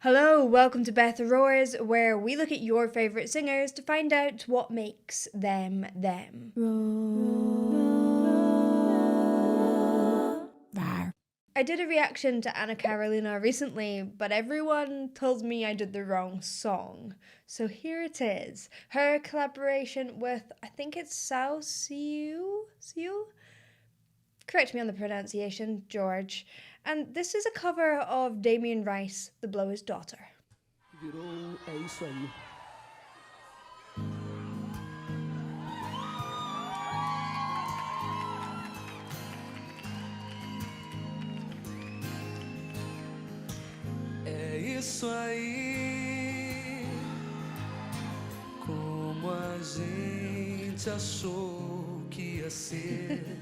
Hello, welcome to Beth Roars, where we look at your favourite singers to find out what makes them them. I did a reaction to Anna Carolina recently, but everyone told me I did the wrong song. So here it is. Her collaboration with, I think it's Sao Siu? Siu? Correct me on the pronunciation, George. And this is a cover of Damien Rice, The Blower's Daughter. Virou, é isso aí. É isso aí. Como a gente achou que ia ser.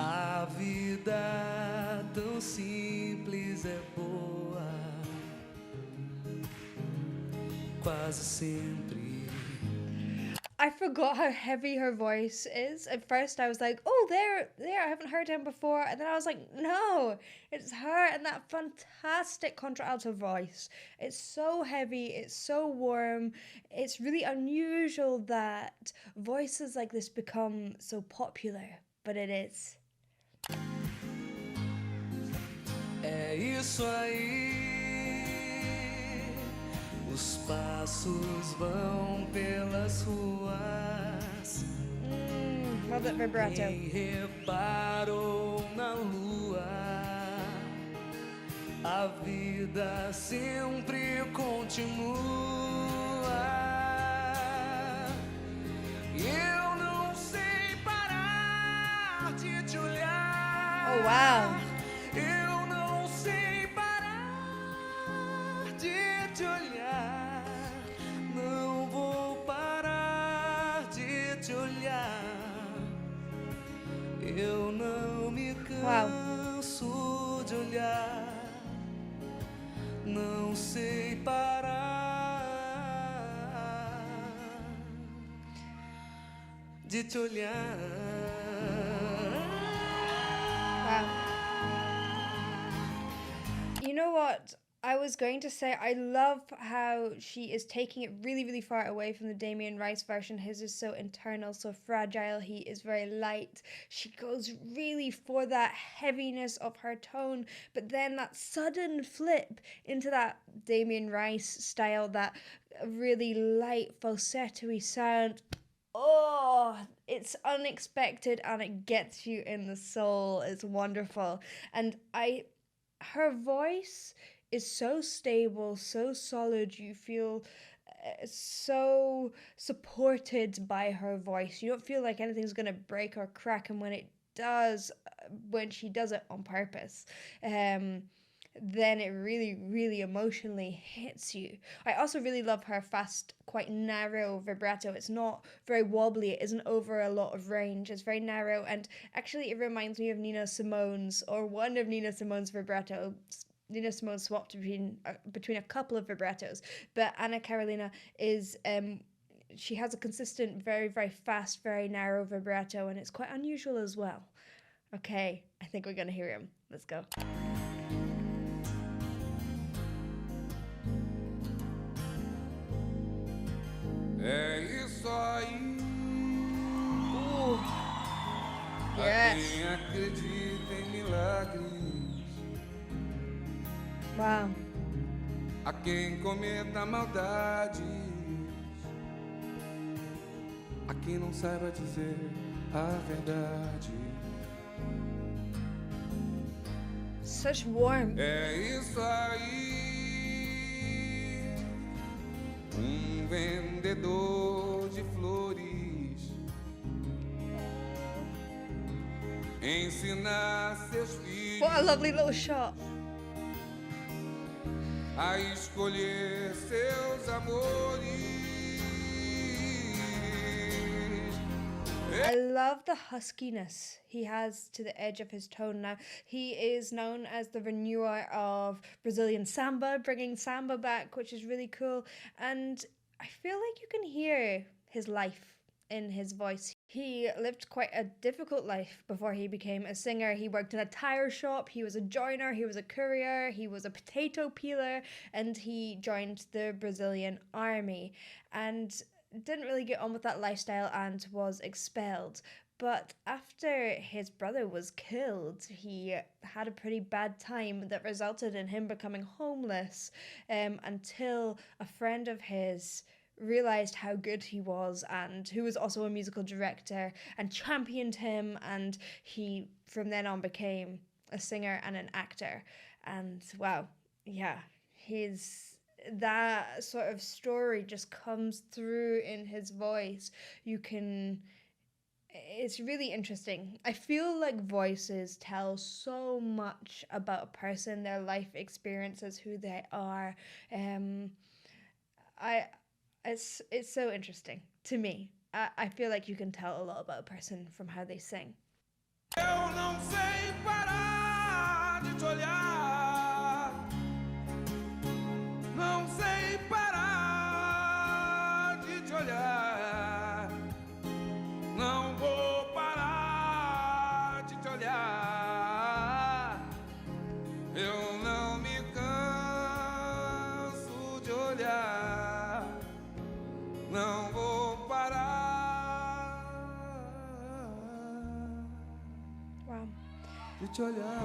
A vida tão simples é boa. Quase sempre. I forgot how heavy her voice is. At first I was like, oh, there, I haven't heard him before. And then I was like, no, it's her and that fantastic contralto voice. It's so heavy, it's so warm. It's really unusual that voices like this become so popular, but it is. É isso aí. Os passos vão pelas ruas. Love that vibrato. Quem reparou na lua? A vida sempre continua. Eu não sei parar de te olhar. Oh, wow. Eu não sei parar de te olhar. Não vou parar de te olhar. Eu não me canso de olhar. Não sei parar de te olhar. Wow. You know what? I was going to say I love how she is taking it really, really far away from the Damien Rice version. His is so internal, so fragile. He is very light. She goes really for that heaviness of her tone, but then that sudden flip into that Damien Rice style, that really light falsetto-y sound. Oh, it's unexpected and it gets you in the soul. It's wonderful. And her voice is so stable, so solid. You feel so supported by her voice. You don't feel like anything's gonna break or crack, and when it does, when she does it on purpose, then it really, really emotionally hits you. I also really love her fast, quite narrow vibrato. It's not very wobbly, it isn't over a lot of range, it's very narrow, and actually it reminds me of Nina Simone's, or one of Nina Simone's vibrato. Nina Simone swapped between a couple of vibratos, but Anna Carolina is she has a consistent, very, very fast, very narrow vibrato, and it's quite unusual as well. Okay, I think we're gonna hear him. Let's go. É isso aí. Yes. Quem acredita em milagres. Wow. A quem cometa maldades. A quem não saiba dizer a verdade. Such warmth. É isso aí. Vendedor de flores. Ensinar seus filhos. What a lovely little shot. A escolher seus amores. I love the huskiness he has to the edge of his tone now. He is known as the renewer of Brazilian samba, bringing samba back, which is really cool. And I feel like you can hear his life in his voice. He lived quite a difficult life before he became a singer. He worked in a tire shop, he was a joiner, he was a courier, he was a potato peeler, and he joined the Brazilian army and didn't really get on with that lifestyle and was expelled. But after his brother was killed, he had a pretty bad time that resulted in him becoming homeless until a friend of his realized how good he was, and who was also a musical director, and championed him, and he from then on became a singer and an actor. And wow, yeah, his that sort of story just comes through in his voice. You can It's really interesting. I feel like voices tell so much about a person, their life experiences, who they are. Um, I it's so interesting to me. I feel like you can tell a lot about a person from how they sing. Eu não sei parar de te olhar. Não sei parar de te olhar. Não vou parar de te olhar. Eu não me canso de olhar. Não vou parar Wow. de te olhar.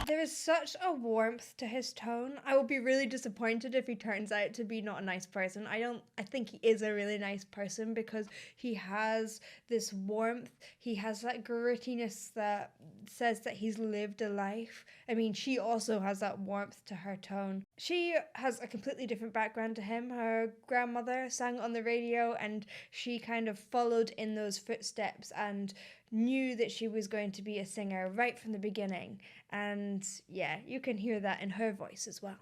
There is such a warmth to his tone. I will be really disappointed if he turns out to be not a nice person. I think he is a really nice person because he has this warmth. He has that grittiness that says that he's lived a life. I mean, she also has that warmth to her tone. She has a completely different background to him. Her grandmother sang on the radio and she kind of followed in those footsteps and knew that she was going to be a singer right from the beginning. And yeah, you can hear that in her voice as well.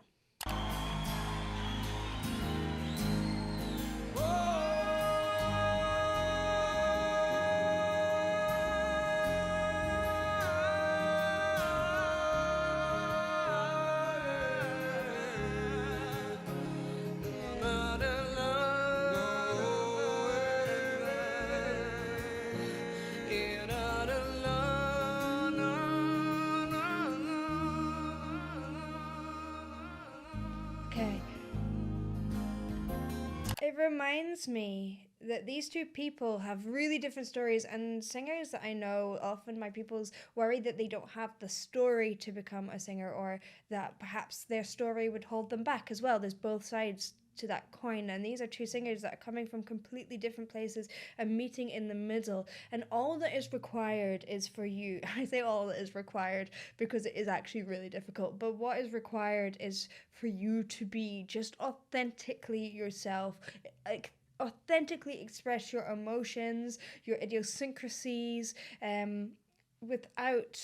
Okay. It reminds me that these two people have really different stories, and singers that I know, often my people's worry that they don't have the story to become a singer, or that perhaps their story would hold them back as well. There's both sides to that coin, and these are two singers that are coming from completely different places and meeting in the middle, and all that is required is for you. I say all that is required because it is actually really difficult, but what is required is for you to be just authentically yourself, like authentically express your emotions, your idiosyncrasies, without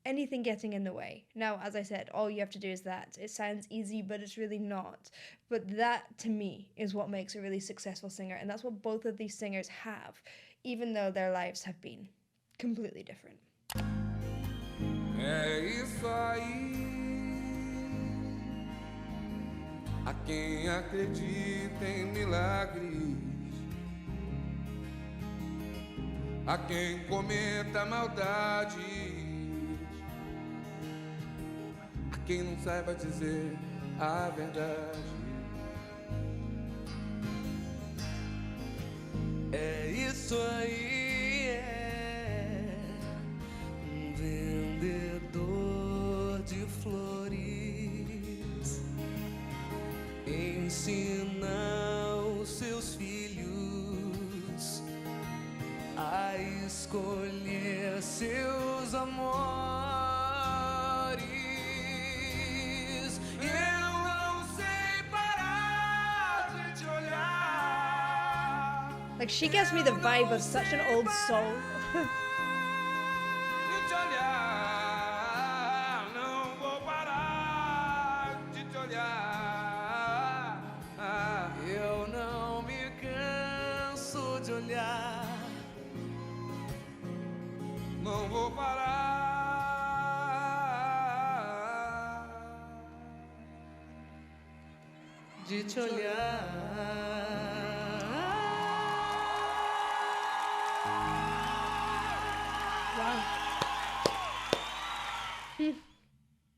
anything getting in the way. Now, as I said, all you have to do is that. It sounds easy, but it's really not. But that, to me, is what makes a really successful singer, and that's what both of these singers have, even though their lives have been completely different. É isso aí. A quem acredita em milagres, a quem cometa maldades, a quem não saiba dizer a verdade. É isso aí, é um vendedor de flores, ensina os seus filhos a escolher seus amores. E eu não sei parar de te olhar. Like, she gives me the vibe of such an old soul. De te olhar, não vou parar de te olhar. Eu não me canso de olhar. Não vou parar de te olhar. Wow.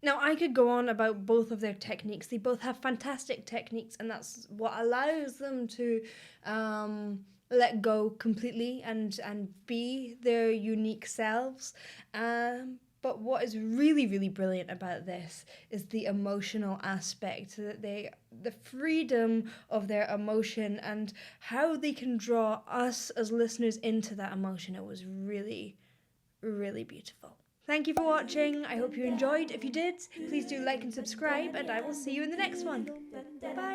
Now, I could go on about both of their techniques. They both have fantastic techniques, and that's what allows them to let go completely and be their unique selves. But what is really, really brilliant about this is the emotional aspect, that the freedom of their emotion and how they can draw us as listeners into that emotion. It was really, really beautiful. Thank you for watching. I hope you enjoyed. If you did, please do like and subscribe, and I will see you in the next one. Bye.